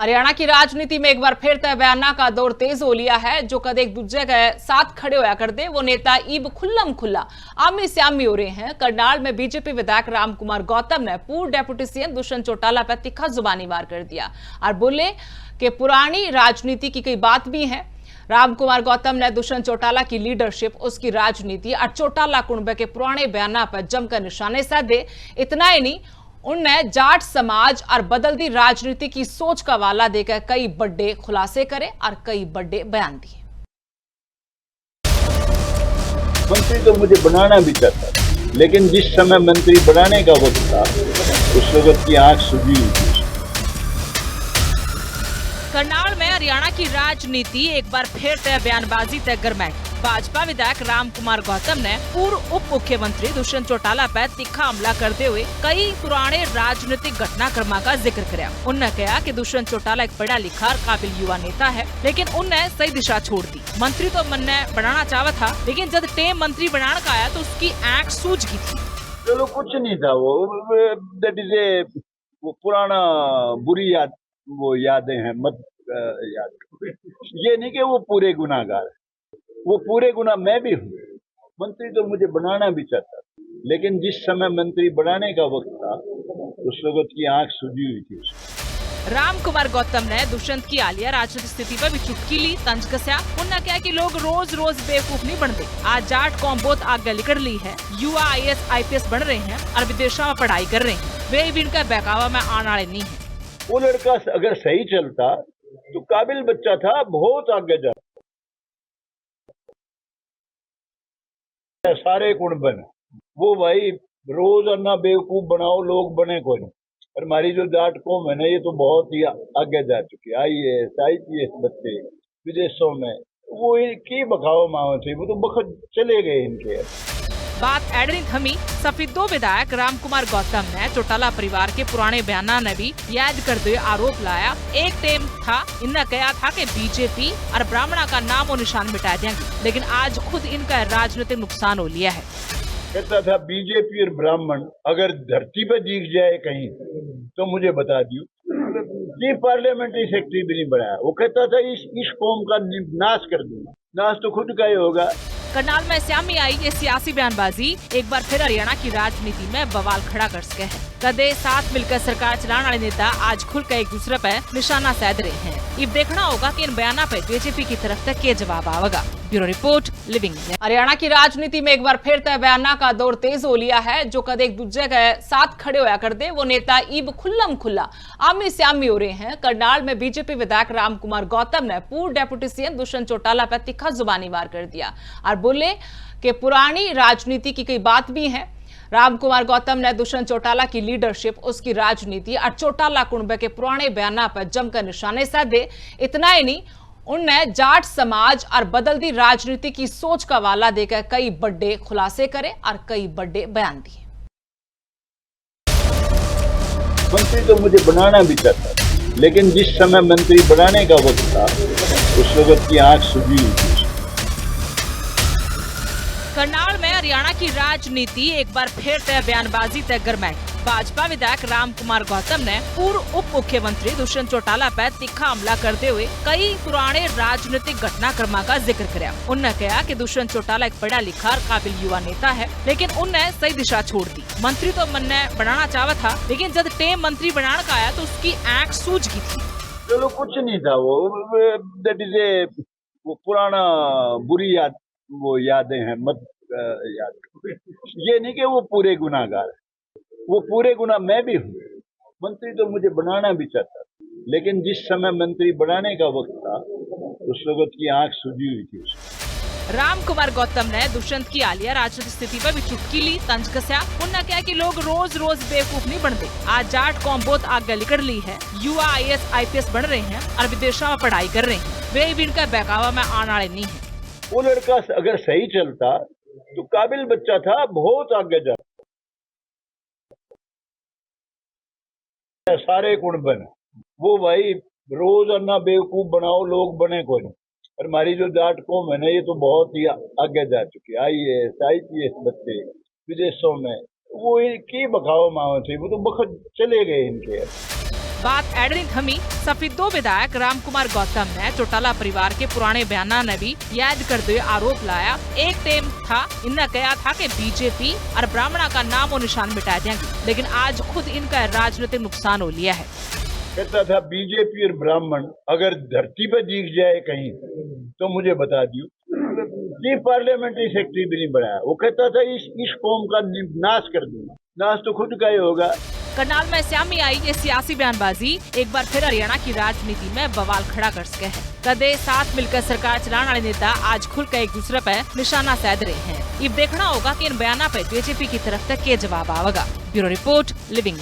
हरियाणा की राजनीति में एक बार फिर तय बयाना का दौर तेज हो लिया है। जो कद एक दूसरे के साथ खड़े होया करते वो नेता इब खुल्लम खुल्ला आमी स्यामी हो रहे हैं। करनाल में बीजेपी विधायक रामकुमार गौतम ने पूर्व डेप्यूटी सीएम दुष्यंत चौटाला पर तीखा जुबानी वार कर दिया और बोले कि पुरानी राजनीति की कई बात भी है। रामकुमार गौतम ने दुष्यंत चौटाला की लीडरशिप, उसकी राजनीति और चौटाला कुनबे के पुराने बयाना पर जमकर निशाने साधे। इतना ही नहीं, उनने जाट समाज और बदलती राजनीति की सोच का हवाला देकर कई बड़े खुलासे करे और कई बड़े बयान दिए। मंत्री तो मुझे बनाना भी चाहता था, लेकिन जिस समय मंत्री बनाने का वक्त था उस वक्त की आंख सूझी हुई थी। करनाल में हरियाणा की राजनीति एक बार फिर तय बयानबाजी तय गरमाई। भाजपा विधायक रामकुमार गौतम ने पूर्व उप मुख्यमंत्री दुष्यंत चौटाला पर तीखा हमला करते हुए कई पुराने राजनीतिक घटनाक्रम का जिक्र किया। उन्होंने कहा कि दुष्यंत चौटाला एक पढ़ा लिखा और काबिल युवा नेता है, लेकिन उनने सही दिशा छोड़ दी। मंत्री तो मन ने बनाना चाहा था, लेकिन जब टेम मंत्री बनाने का आया तो उसकी आंख सूझ गई थी। चलो कुछ नहीं था, वो दैट इज ए वो पुराना बुरी याद, वो यादें हैं, मत याद। ये नहीं कि वो पूरे गुनाहगार है, वो पूरे गुनाह मैं भी हूँ। मंत्री तो मुझे बनाना भी चाहता था, लेकिन जिस समय मंत्री बनाने का वक्त था उस वक्त की आंख सूझी हुई थी। रामकुमार गौतम ने दुष्यंत की हालिया राजनीतिक स्थिति पर भी चुटकी ली, तंज कसा। उन्होंने कहा कि लोग रोज रोज बेवकूफ नहीं बनते। आज जाट कौम बहुत आगे निकल ली है, युवा IAS IPS बन रहे हैं और विदेशों में पढ़ाई कर रहे हैं। वे भी इनका बहकावा में आने वाले नहीं है। वो लड़का अगर सही चलता तो काबिल बच्चा था, बहुत आगे जा। सारे गुण बने वो भाई, रोजाना बेवकूफ बनाओ, लोग बने कोई नहीं। और हमारी जो जाट कौम है ना, ये तो बहुत ही आगे जा चुकी है। IAS IPS बच्चे विदेशों में वो की बखाओ माओ थे, वो तो बखत चले गए इनके। बात एडरिन थमी। सफिदो विधायक रामकुमार गौतम ने चौटाला परिवार के पुराने बयाना ने भी याद करते हुए आरोप लाया। एक टाइम था इन्हें कहा था कि बीजेपी और ब्राह्मणा का नाम और निशान मिटा देंगे, लेकिन आज खुद इनका राजनीतिक नुकसान हो लिया है। कहता था बीजेपी और ब्राह्मण अगर धरती पर दिख जाए कहीं तो मुझे बता दियो। चीफ पार्लियामेंट्री सेक्रेटरी भी नहीं बनाया। वो कहता था इस कौम का नाश कर दूंगा। नाश तो खुद का ही होगा। करनाल में स्यामी आई ये सियासी बयानबाजी एक बार फिर हरियाणा की राजनीति में बवाल खड़ा कर सके है। कदे साथ मिलकर सरकार चलाने वाले नेता आज खुलकर एक दूसरे पर निशाना साध रहे हैं। अब देखना होगा कि इन बयानों पर बीजेपी की तरफ तक क्या जवाब आवेगा। Bureau report, living. हरियाणा की राजनीति में एक बार फिर तय बयाना का दौर तेज हो लिया है। जो कद एक दूसरे के साथ खड़े होया करते वो नेता इब खुल्लम खुल्ला आमी स्यामी हो रहे हैं। करनाल में बीजेपी विधायक रामकुमार गौतम ने पूर्व डेप्यूटी सीएम दुष्यंत चौटाला पर तीखा जुबानी वार कर दिया और बोले कि पुरानी राजनीति की कई बात भी है। रामकुमार गौतम ने दुष्यंत चौटाला की लीडरशिप, उसकी राजनीति और चौटाला कुनबे के पुराने बयाना पर जमकर निशाने साधे। इतना ही नहीं, उनने जाट समाज और बदलती राजनीति की सोच का हवाला देकर कई बड़े खुलासे करे और कई बड़े बयान दिए। मंत्री तो मुझे बनाना भी चाहता था, लेकिन जिस समय मंत्री बनाने का वक्त था उस वक्त की आंख सूझी हुई थी। करनाल में हरियाणा की राजनीति एक बार फिर तय बयानबाजी तय गरमाई। भाजपा विधायक रामकुमार गौतम ने पूर्व उप मुख्यमंत्री दुष्यंत चौटाला पर तीखा हमला करते हुए कई पुराने राजनीतिक घटनाक्रम का जिक्र किया। उन्होंने कहा कि दुष्यंत चौटाला एक पढ़ा लिखा और काबिल युवा नेता है, लेकिन उनने सही दिशा छोड़ दी। मंत्री तो मन ने बनाना चाहा था, लेकिन जब टेम मंत्री बनाने का आया तो उसकी आंख सूझ गई थी। चलो कुछ नहीं था, वो दैट इज ए वो पुराना बुरी याद, वो यादें हैं, मत याद। ये नहीं कि वो पूरे गुनाहगार है, वो पूरे गुनाह मैं भी हूँ। मंत्री तो मुझे बनाना भी चाहता था, लेकिन जिस समय मंत्री बनाने का वक्त था उस वक्त की आंख सूझी हुई थी। रामकुमार गौतम ने दुष्यंत की हालिया राजनीतिक स्थिति पर भी चुटकी ली, तंज कसा। उन्होंने कहा कि लोग रोज रोज बेवकूफ नहीं बनते। आज जाट कौम बहुत आगे निकल ली है, युवा IAS IPS बन रहे हैं और विदेशों में पढ़ाई कर रहे हैं। वे भी इनका बहकावा में आने वाले नहीं है। वो लड़का अगर सही चलता तो काबिल बच्चा था, बहुत आगे जा। सारे गुण बने वो भाई, रोजाना बेवकूफ बनाओ, लोग बने कोई नहीं। और हमारी जो जाट कौम है ना, ये तो बहुत ही आगे जा चुकी है। IAS IPS बच्चे विदेशों में वो की बखाओ माओ थे, वो तो बखत चले गए इनके। बात एड नहीं थमी। सफीदो विधायक राम कुमार गौतम ने चौटाला परिवार के पुराने बयाना ने भी याद करते हुए आरोप लाया। एक टाइम था इनने कहा था कि बीजेपी और ब्राह्मणा का नामो निशान मिटा देंगे, लेकिन आज खुद इनका राजनीतिक नुकसान हो लिया है। कहता था बीजेपी और ब्राह्मण अगर धरती पर दिख जाए कहीं तो मुझे बता दियो। चीफ पार्लियामेंट्री सेक्रेटरी भी नहीं बनाया। वो कहता था इस कौम का नाश कर दूंगा। नाश तो खुद का ही होगा। करनाल में सामने आई ये सियासी बयानबाजी एक बार फिर हरियाणा की राजनीति में बवाल खड़ा कर सके है। कदे साथ मिलकर सरकार चलाने वाले नेता आज खुलकर एक दूसरे पर निशाना साध रहे हैं। अब देखना होगा कि इन बयानों पे बीजेपी की तरफ से क्या जवाब आवेगा। Bureau report, living.